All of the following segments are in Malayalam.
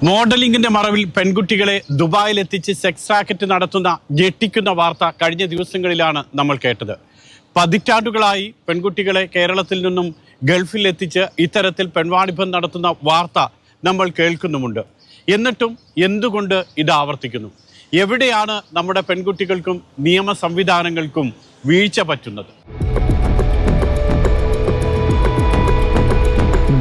മോഡലിംഗിന്റെ മറവിൽ പെൺകുട്ടികളെ ദുബായിൽ എത്തിച്ച് സെക്സ് റാക്കറ്റ് നടത്തുന്ന ഞെട്ടിക്കുന്ന വാർത്ത കഴിഞ്ഞ ദിവസങ്ങളിലാണ് നമ്മൾ കേട്ടത്. പതിറ്റാണ്ടുകളായി പെൺകുട്ടികളെ കേരളത്തിൽ നിന്നും ഗൾഫിൽ എത്തിച്ച് ഇത്തരത്തിൽ പെൺവാണിഭം നടത്തുന്ന വാർത്ത നമ്മൾ കേൾക്കുന്നുമുണ്ട്. എന്നിട്ടും എന്തുകൊണ്ട് ഇത് ആവർത്തിക്കുന്നു? എവിടെയാണ് നമ്മുടെ പെൺകുട്ടികൾക്കും നിയമ സംവിധാനങ്ങൾക്കും വീഴ്ച പറ്റുന്നത്?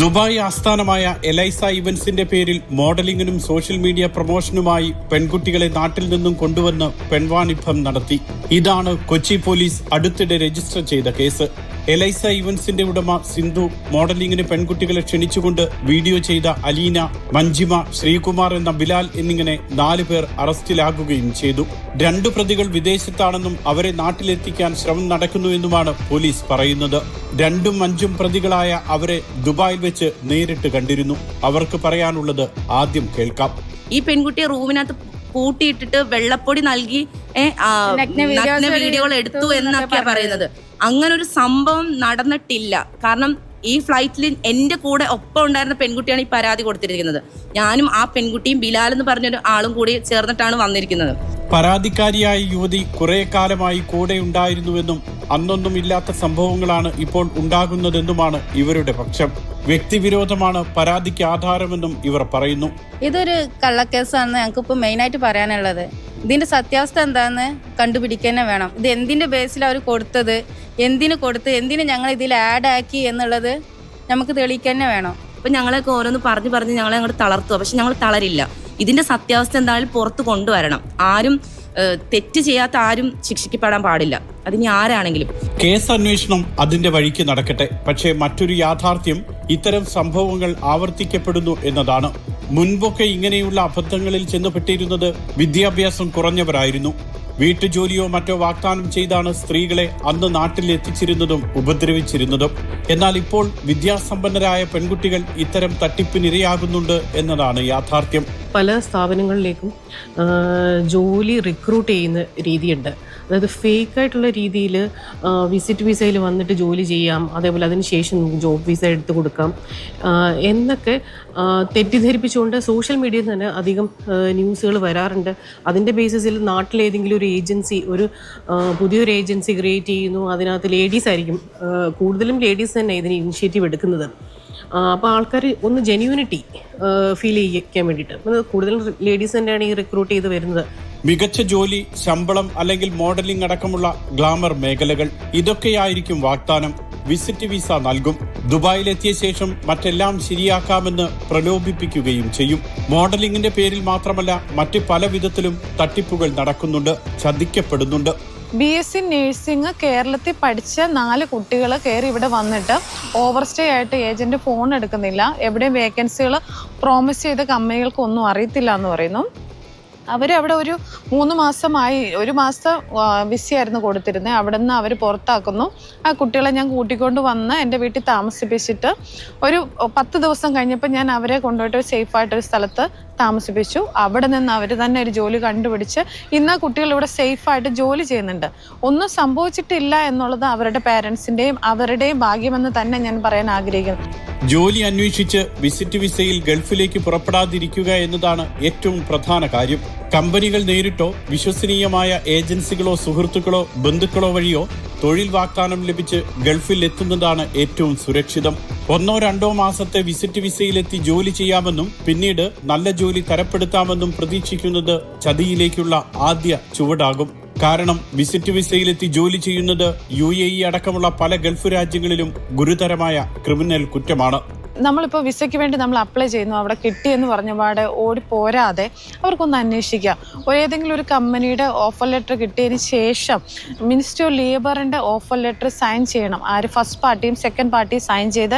ദുബായ് ആസ്ഥാനമായ എലൈസ ഇവന്റ്സിന്റെ പേരിൽ മോഡലിംഗിനും സോഷ്യൽ മീഡിയ പ്രൊമോഷനുമായി പെൺകുട്ടികളെ നാട്ടിൽ നിന്നും കൊണ്ടുവന്ന് പെൺവാണിഭം നടത്തി. ഇതാണ് കൊച്ചി പോലീസ് അടുത്തിടെ രജിസ്റ്റർ ചെയ്ത കേസ്. എലൈസ ഇവന്റ്സിന്റെ ഉടമ സിന്ധു മോഡലിംഗിന് പെൺകുട്ടികളെ ക്ഷണിച്ചുകൊണ്ട് വീഡിയോ ചെയ്ത അലീന, മഞ്ജിമ, ശ്രീകുമാർ എന്ന ബിലാൽ എന്നിങ്ങനെ 4 പേർ അറസ്റ്റിലാകുകയും ചെയ്തു. 2 പ്രതികൾ വിദേശത്താണെന്നും അവരെ നാട്ടിലെത്തിക്കാൻ ശ്രമം നടക്കുന്നുവെന്നുമാണ് പോലീസ് പറയുന്നത്. 2ഉം 5ഉം പ്രതികളായ അവരെ ദുബായിൽ വെച്ച് നേരിട്ട് കണ്ടിരുന്നു. അവർക്ക് പറയാനുള്ളത് ആദ്യം കേൾക്കാം. ഈ പെൺകുട്ടിയെ റൂമിനകത്ത് പൂട്ടിയിട്ടിട്ട് വെള്ളപ്പൊടി നൽകി നഗ്ന വീഡിയോകൾ എടുത്തു എന്നൊക്കെയാ പറയുന്നത്. അങ്ങനെ ഒരു സംഭവം നടന്നിട്ടില്ല. കാരണം ഈ ഫ്ലൈറ്റിൽ എന്റെ കൂടെ ഒപ്പം ഉണ്ടായിരുന്ന പെൺകുട്ടിയാണ് ഈ പരാതി കൊടുത്തിരിക്കുന്നത്. ഞാനും ആ പെൺകുട്ടിയും ബിലാൽ എന്ന് പറഞ്ഞൊരു ആളും കൂടി ചേർന്നിട്ടാണ് വന്നിരിക്കുന്നത്. പരാതിക്കാരിയായ യുവതി കുറെ കാലമായി കൂടെ ഉണ്ടായിരുന്നുവെന്നും അന്നൊന്നും ഇല്ലാത്ത സംഭവങ്ങളാണ് ഇപ്പോൾ ഉണ്ടാകുന്നതെന്നുമാണ് ഇവരുടെ പക്ഷം. വ്യക്തിവിരോധമാണ് പരാതിക്ക് ആധാരമെന്നും ഇവർ പറയുന്നു. ഇതൊരു കള്ളക്കേസാണെന്ന് ഞങ്ങൾക്ക് ഇപ്പോൾ മെയിനായിട്ട് പറയാനുള്ളത്. ഇതിന്റെ സത്യാവസ്ഥ എന്താണെന്ന് കണ്ടുപിടിക്കുക വേണം. ഇത് എന്തിന്റെ ബേസിൽ അവർ കൊടുത്തത്, എന്തിന് ഞങ്ങൾ ഇതിൽ ആഡ് ആക്കി എന്നുള്ളത് നമുക്ക് തെളിയിക്കുക തന്നെ വേണം. ഇപ്പൊ ഞങ്ങളെയൊക്കെ ഓരോന്ന് പറഞ്ഞ് ഞങ്ങളെ അങ്ങോട്ട് തളർത്തുക. പക്ഷെ ഞങ്ങൾ തളരില്ല. ഇതിന്റെ സത്യാവസ്ഥ എന്തായാലും പുറത്ത് കൊണ്ടുവരണം. ആരും തെറ്റ് ചെയ്യാത്ത ആരും ശിക്ഷിക്കപ്പെടാൻ പാടില്ല, അതിനി ആരാണെങ്കിലും. കേസ് അന്വേഷണം അതിന്റെ വഴിക്ക് നടക്കട്ടെ. പക്ഷേ മറ്റൊരു യാഥാർത്ഥ്യം ഇത്തരം സംഭവങ്ങൾ ആവർത്തിക്കപ്പെടുന്നു എന്നതാണ്. മുൻപൊക്കെ ഇങ്ങനെയുള്ള അബദ്ധങ്ങളിൽ ചെന്നുപെട്ടിരുന്നത് വിദ്യാഭ്യാസം കുറഞ്ഞവരായിരുന്നു. വീട്ടുജോലിയോ മറ്റോ വാഗ്ദാനം ചെയ്താണ് സ്ത്രീകളെ അന്ന് നാട്ടിൽ എത്തിച്ചിരുന്നതും ഉപദ്രവിച്ചിരുന്നതും. എന്നാൽ ഇപ്പോൾ വിദ്യാസമ്പന്നരായ പെൺകുട്ടികൾ ഇത്തരം തട്ടിപ്പിനിരയാകുന്നുണ്ട് എന്നതാണ് യാഥാർത്ഥ്യം. പല സ്ഥാപനങ്ങളിലേക്കും ജോലി റിക്രൂട്ട് ചെയ്യുന്ന രീതിയുണ്ട്. അതായത് ഫേക്കായിട്ടുള്ള രീതിയിൽ വിസിറ്റ് വിസയിൽ വന്നിട്ട് ജോലി ചെയ്യാം, അതേപോലെ അതിനുശേഷം ജോബ് വിസ എടുത്ത് കൊടുക്കാം എന്നൊക്കെ തെറ്റിദ്ധരിപ്പിച്ചുകൊണ്ട് സോഷ്യൽ മീഡിയയിൽ തന്നെ അധികം ന്യൂസുകൾ വരാറുണ്ട്. അതിൻ്റെ ബേസിസിൽ നാട്ടിലേതെങ്കിലും ഒരു ഏജൻസി, പുതിയൊരു ഏജൻസി ക്രിയേറ്റ് ചെയ്യുന്നു. അതിനകത്ത് ലേഡീസ് ആയിരിക്കും, കൂടുതലും ലേഡീസ് തന്നെ ഇതിന് ഇനിഷ്യേറ്റീവ് എടുക്കുന്നത്. അപ്പോൾ ആൾക്കാർ ഒന്ന് ജെന്യൂനിറ്റി ഫീൽ ചെയ്യിക്കാൻ വേണ്ടിയിട്ട് കൂടുതലും ലേഡീസ് തന്നെയാണ് ഈ റിക്രൂട്ട് ചെയ്ത് വരുന്നത്. മികച്ച ജോലി, ശമ്പളം അല്ലെങ്കിൽ മോഡലിംഗ് അടക്കമുള്ള ഗ്ലാമർ മേഖലകൾ, ഇതൊക്കെയായിരിക്കും വാഗ്ദാനം. വിസിറ്റ് വിസ നൽകും. ദുബായിലെത്തിയ ശേഷം മറ്റെല്ലാം ശരിയാക്കാമെന്ന് പ്രലോഭിപ്പിക്കുകയും ചെയ്യും. മോഡലിംഗിന്റെ പേരിൽ മാത്രമല്ല മറ്റ് പല വിധത്തിലും തട്ടിപ്പുകൾ നടക്കുന്നുണ്ട്, ചതിക്കപ്പെടുന്നുണ്ട്. BSc നേഴ്സിംഗ് കേരളത്തിൽ പഠിച്ച 4 കുട്ടികൾ കയറി ഇവിടെ വന്നിട്ട് ഓവർ സ്റ്റേ ആയിട്ട് ഏജന്റ് ഫോൺ എടുക്കുന്നില്ല, എവിടെയും വേക്കൻസികൾ പ്രോമിസ് ചെയ്ത കമ്പനികൾക്കൊന്നും അറിയത്തില്ല എന്ന് പറയുന്നു. അവരവിടെ ഒരു 3 മാസമായി, 1 മാസം വിസയായിരുന്നു കൊടുത്തിരുന്നത്. അവിടെ നിന്ന് അവർ പുറത്താക്കുന്നു. ആ കുട്ടികളെ ഞാൻ കൂട്ടിക്കൊണ്ട് വന്ന് എൻ്റെ വീട്ടിൽ താമസിപ്പിച്ചിട്ട് ഒരു 10 ദിവസം കഴിഞ്ഞപ്പോൾ ഞാൻ അവരെ കൊണ്ടുപോയിട്ട് സേഫായിട്ടൊരു സ്ഥലത്ത് താമസിപ്പിച്ചു. അവിടെ നിന്ന് അവർ തന്നെ ഒരു ജോലി കണ്ടുപിടിച്ച് ഇന്ന് കുട്ടികൾ ഇവിടെ സേഫായിട്ട് ജോലി ചെയ്യുന്നുണ്ട്. ഒന്നും സംഭവിച്ചിട്ടില്ല എന്നുള്ളത് അവരുടെ പേരൻസിൻ്റെയും അവരുടെയും ഭാഗ്യമെന്ന് തന്നെ ഞാൻ പറയാൻ ആഗ്രഹിക്കുന്നു. ജോലി അന്വേഷിച്ച് വിസിറ്റ് വിസയിൽ ഗൾഫിലേക്ക് പുറപ്പെടാതിരിക്കുക എന്നതാണ് ഏറ്റവും പ്രധാന കാര്യം. കമ്പനികൾ നേരിട്ടോ വിശ്വസനീയമായ ഏജൻസികളോ സുഹൃത്തുക്കളോ ബന്ധുക്കളോ വഴിയോ തൊഴിൽ വാഗ്ദാനം ലഭിച്ച് ഗൾഫിൽ എത്തുന്നതാണ് ഏറ്റവും സുരക്ഷിതം. 1-2 മാസത്തെ വിസിറ്റ് വിസയിലെത്തി ജോലി ചെയ്യാമെന്നും പിന്നീട് നല്ല ജോലി തരപ്പെടുത്താമെന്നും പ്രതീക്ഷിക്കുന്നത് ചതിയിലേക്കുള്ള ആദ്യ ചുവടാകും. കാരണം വിസിറ്റ് വിസയിലെത്തി ജോലി ചെയ്യുന്നത് UAE അടക്കമുള്ള പല ഗൾഫ് രാജ്യങ്ങളിലും ഗുരുതരമായ ക്രിമിനൽ കുറ്റമാണ്. നമ്മളിപ്പോൾ വിസയ്ക്ക് വേണ്ടി നമ്മൾ അപ്ലൈ ചെയ്യുന്നു, അവിടെ കിട്ടിയെന്ന് പറഞ്ഞ പാടെ ഓടി പോരാതെ അവർക്കൊന്ന് അന്വേഷിക്കാം. ഏതെങ്കിലും ഒരു കമ്പനിയുടെ ഓഫർ ലെറ്റർ കിട്ടിയതിന് ശേഷം മിനിസ്ട്രി ഓഫ് ലേബറിൻ്റെ ഓഫർ ലെറ്റർ സൈൻ ചെയ്യണം. ആര് ഫസ്റ്റ് പാർട്ടിയും സെക്കൻഡ് പാർട്ടിയും സൈൻ ചെയ്ത്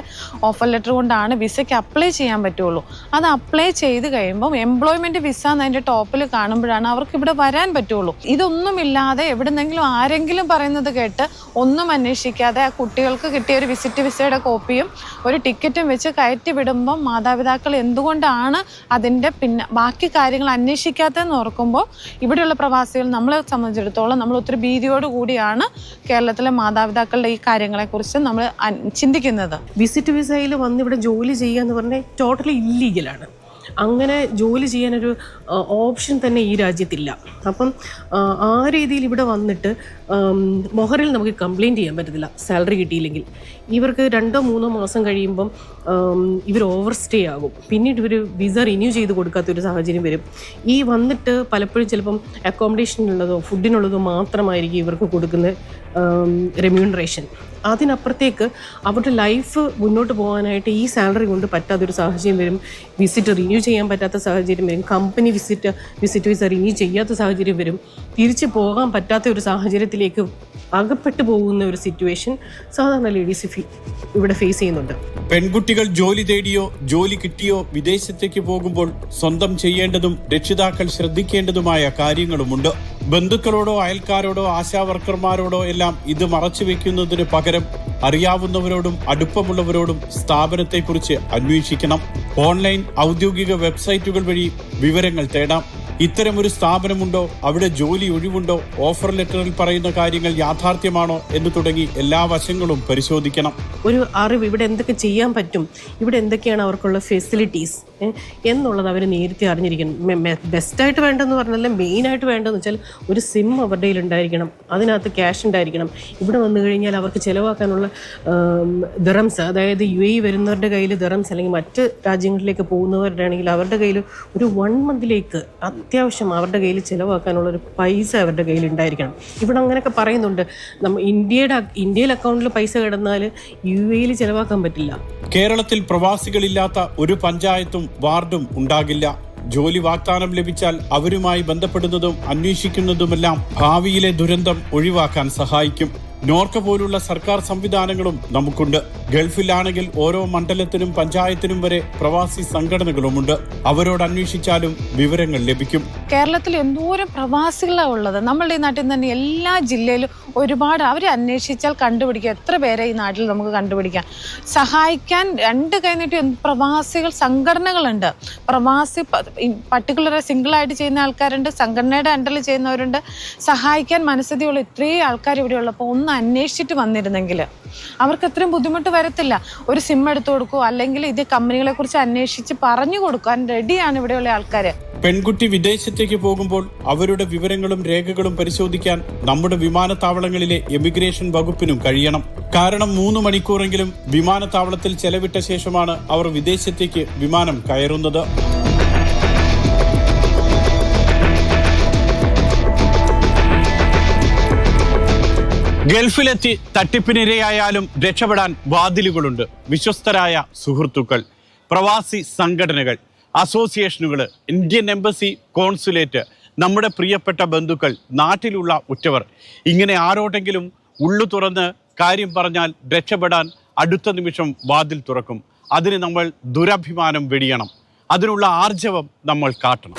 ഓഫർ ലെറ്റർ കൊണ്ടാണ് വിസയ്ക്ക് അപ്ലൈ ചെയ്യാൻ പറ്റുള്ളൂ. അത് അപ്ലൈ ചെയ്ത് കഴിയുമ്പോൾ എംപ്ലോയ്മെൻറ്റ് വിസ എന്നതിൻ്റെ ടോപ്പിൽ കാണുമ്പോഴാണ് അവർക്ക് ഇവിടെ വരാൻ പറ്റുള്ളൂ. ഇതൊന്നുമില്ലാതെ എവിടെന്നെങ്കിലും ആരെങ്കിലും പറയുന്നത് കേട്ട് ഒന്നും അന്വേഷിക്കാതെ ആ കുട്ടികൾക്ക് കിട്ടിയ ഒരു വിസിറ്റ് വിസയുടെ കോപ്പിയും ഒരു ടിക്കറ്റും വെച്ച് കയറ്റി വിടുമ്പം മാതാപിതാക്കൾ എന്തുകൊണ്ടാണ് അതിൻ്റെ പിന്നെ ബാക്കി കാര്യങ്ങൾ അന്വേഷിക്കാത്തതെന്ന് ഓർക്കുമ്പോൾ ഇവിടെയുള്ള പ്രവാസികൾ നമ്മളെ സംബന്ധിച്ചിടത്തോളം നമ്മൾ ഒത്തിരി ഭീതിയോടുകൂടിയാണ് കേരളത്തിലെ മാതാപിതാക്കളുടെ ഈ കാര്യങ്ങളെക്കുറിച്ച് നമ്മൾ ചിന്തിക്കുന്നത്. വിസിറ്റ് വിസയിൽ വന്ന് ഇവിടെ ജോലി ചെയ്യുക എന്ന് പറഞ്ഞാൽ ടോട്ടലി ഇല്ലീഗലാണ്. അങ്ങനെ ജോലി ചെയ്യാനൊരു ഓപ്ഷൻ തന്നെ ഈ രാജ്യത്തില്ല. അപ്പം ആ രീതിയിൽ ഇവിടെ വന്നിട്ട് മൊഹറിൽ നമുക്ക് കംപ്ലയിൻറ്റ് ചെയ്യാൻ പറ്റത്തില്ല സാലറി കിട്ടിയില്ലെങ്കിൽ. ഇവർക്ക് 2-3 മാസം കഴിയുമ്പം ഇവർ ഓവർ സ്റ്റേ ആകും. പിന്നീട് ഇവർ വിസ റിന്യൂ ചെയ്ത് കൊടുക്കാത്തൊരു സാഹചര്യം വരും. ഈ വന്നിട്ട് പലപ്പോഴും ചിലപ്പം അക്കോമഡേഷനുള്ളതോ ഫുഡിനുള്ളതോ മാത്രമായിരിക്കും ഇവർക്ക് കൊടുക്കുന്ന റെമ്യൂണറേഷൻ. അതിനപ്പുറത്തേക്ക് അവരുടെ ലൈഫ് മുന്നോട്ട് പോകാനായിട്ട് ഈ സാലറി കൊണ്ട് പറ്റാത്തൊരു സാഹചര്യം വരും. വിസിറ്റ് റിന്യൂ ചെയ്യാൻ പറ്റാത്ത സാഹചര്യം വരും. കമ്പനി വിസിറ്റ് വിസ റിന്യൂ ചെയ്യാത്ത സാഹചര്യം വരും. തിരിച്ചു പോകാൻ പറ്റാത്ത ഒരു സാഹചര്യത്തിലേക്ക് അകപ്പെട്ടു പോകുന്ന ഒരു സിറ്റുവേഷൻ സാധാരണ ലേഡീസ് ഇവിടെ ഫേസ് ചെയ്യുന്നുണ്ട്. പെൺകുട്ടികൾ ജോലി തേടിയോ ജോലി കിട്ടിയോ വിദേശത്തേക്ക് പോകുമ്പോൾ സ്വന്തം ചെയ്യേണ്ടതും രക്ഷിതാക്കൾ ശ്രദ്ധിക്കേണ്ടതുമായ കാര്യങ്ങളുമുണ്ട്. ബന്ധുക്കളോടോ അയൽക്കാരോടോ ആശാവർക്കർമാരോടോ എല്ലാം ഇത് മറച്ചു വെക്കുന്നതിന് പകരം അറിയാവുന്നവരോടും അടുപ്പമുള്ളവരോടും സ്ഥാപനത്തെക്കുറിച്ച് അന്വേഷിക്കണം. ഓൺലൈൻ ഔദ്യോഗിക വെബ്സൈറ്റുകൾ വഴി വിവരങ്ങൾ തേടാം. ഇത്തരമൊരു സ്ഥാപനമുണ്ടോ, അവിടെ ജോലി ഒഴിവുണ്ടോ, ഓഫർ ലെറ്ററിൽ പറയുന്ന കാര്യങ്ങൾ യാഥാർത്ഥ്യമാണോ എന്ന് തുടങ്ങി എല്ലാ വശങ്ങളും പരിശോധിക്കണം. ഒരു അറിവ് ഇവിടെ എന്തൊക്കെ ചെയ്യാൻ പറ്റും, ഇവിടെ എന്തൊക്കെയാണ് അവർക്കുള്ള ഫെസിലിറ്റീസ് എന്നുള്ളത് അവർ നേരത്തെ അറിഞ്ഞിരിക്കണം. ബെസ്റ്റായിട്ട് വേണ്ടെന്ന് പറഞ്ഞാൽ മെയിനായിട്ട് വേണ്ടതെന്ന് വെച്ചാൽ ഒരു സിം അവരുടെ കയ്യിൽ ഉണ്ടായിരിക്കണം. അതിനകത്ത് ക്യാഷ് ഉണ്ടായിരിക്കണം. ഇവിടെ വന്നു കഴിഞ്ഞാൽ അവർക്ക് ചിലവാക്കാനുള്ള ദിറംസ്, അതായത് UAE വരുന്നവരുടെ കയ്യിൽ ദിറംസ്, അല്ലെങ്കിൽ മറ്റ് രാജ്യങ്ങളിലേക്ക് പോകുന്നവരുടെ ആണെങ്കിൽ അവരുടെ കയ്യിൽ ഒരു 1 മന്തിലേക്ക് അത്യാവശ്യം അവരുടെ കയ്യിൽ ചിലവാക്കാനുള്ള ഒരു പൈസ അവരുടെ കയ്യിൽ ഉണ്ടായിരിക്കണം. ഇവിടെ അങ്ങനെയൊക്കെ പറയുന്നുണ്ട്. ഇന്ത്യയിൽ അക്കൗണ്ടിൽ പൈസ കിടന്നാൽ UAE ചിലവാക്കാൻ പറ്റില്ല. കേരളത്തിൽ പ്രവാസികളില്ലാത്ത ഒരു പഞ്ചായത്തും വാർഡും ഉണ്ടാകില്ല. ജോലി വാഗ്ദാനം ലഭിച്ചാൽ അവരുമായി ബന്ധപ്പെടുന്നതും അന്വേഷിക്കുന്നതുമെല്ലാം ഭാവിയിലെ ദുരന്തം ഒഴിവാക്കാൻ സഹായിക്കും. നോർക്ക പോലുള്ള സർക്കാർ സംവിധാനങ്ങളും നമുക്കുണ്ട്. ഗൾഫിലാണെങ്കിൽ ഓരോ മണ്ഡലത്തിനും പഞ്ചായത്തിനും വരെ പ്രവാസി സംഘടനകളുമുണ്ട്. അവരോട് അന്വേഷിച്ചാലും വിവരങ്ങൾ ലഭിക്കും. കേരളത്തിൽ എന്തോരം പ്രവാസികളാണ് ഉള്ളത്. നമ്മളുടെ ഈ നാട്ടിൽ തന്നെ എല്ലാ ജില്ലയിലും ഒരുപാട് അവരെ അന്വേഷിച്ചാൽ കണ്ടുപിടിക്കാം. എത്ര പേരെ ഈ നാട്ടിൽ നമുക്ക് കണ്ടുപിടിക്കാം. സഹായിക്കാൻ 2 കൈ നീട്ടി പ്രവാസികൾ സംഘടനകളുണ്ട്. പ്രവാസി പർട്ടിക്കുലർ സിംഗിളായിട്ട് ചെയ്യുന്ന ആൾക്കാരുണ്ട്, സംഘടനയുടെ അണ്ടറിൽ ചെയ്യുന്നവരുണ്ട്. സഹായിക്കാൻ മനസ്സതിയുള്ള ഇത്രയും ആൾക്കാർ ഇവിടെ ഉള്ളപ്പോൾ ഒന്ന് അന്വേഷിച്ചിട്ട് വന്നിരുന്നെങ്കിൽ അവർക്ക് അത്രയും ബുദ്ധിമുട്ട് വരത്തില്ല. ഒരു സിം എടുത്തു കൊടുക്കുക, അല്ലെങ്കിൽ ഇത് കമ്പനികളെ കുറിച്ച് അന്വേഷിച്ച് പറഞ്ഞു കൊടുക്കാൻ റെഡിയാണ് ഇവിടെയുള്ള ആൾക്കാര്. പെൺകുട്ടി വിദേശത്തേക്ക് പോകുമ്പോൾ അവരുടെ വിവരങ്ങളും രേഖകളും പരിശോധിക്കാൻ നമ്മുടെ വിമാനത്താവളങ്ങളിലെ എമിഗ്രേഷൻ വകുപ്പിനും കഴിയണം. കാരണം 3 മണിക്കൂറെങ്കിലും വിമാനത്താവളത്തിൽ ചെലവിട്ട ശേഷമാണ് അവർ വിദേശത്തേക്ക് വിമാനം കയറുന്നത്. ഗൾഫിലെത്തി തട്ടിപ്പിനിരയായാലും രക്ഷപ്പെടാൻ വാതിലുകളുണ്ട്. വിശ്വസ്തരായ സുഹൃത്തുക്കൾ, പ്രവാസി സംഘടനകൾ, അസോസിയേഷനുകൾ, ഇന്ത്യൻ എംബസി, കോൺസുലേറ്റ്, നമ്മുടെ പ്രിയപ്പെട്ട ബന്ധുക്കൾ, നാട്ടിലുള്ള ഉറ്റവർ, ഇങ്ങനെ ആരോടെങ്കിലും ഉള്ളു തുറന്ന് കാര്യം പറഞ്ഞാൽ രക്ഷപ്പെടാൻ അടുത്ത നിമിഷം വാതിൽ തുറക്കും. അതിന് നമ്മൾ ദുരഭിമാനം വെടിയണം. അതിനുള്ള ആർജവം നമ്മൾ കാട്ടണം.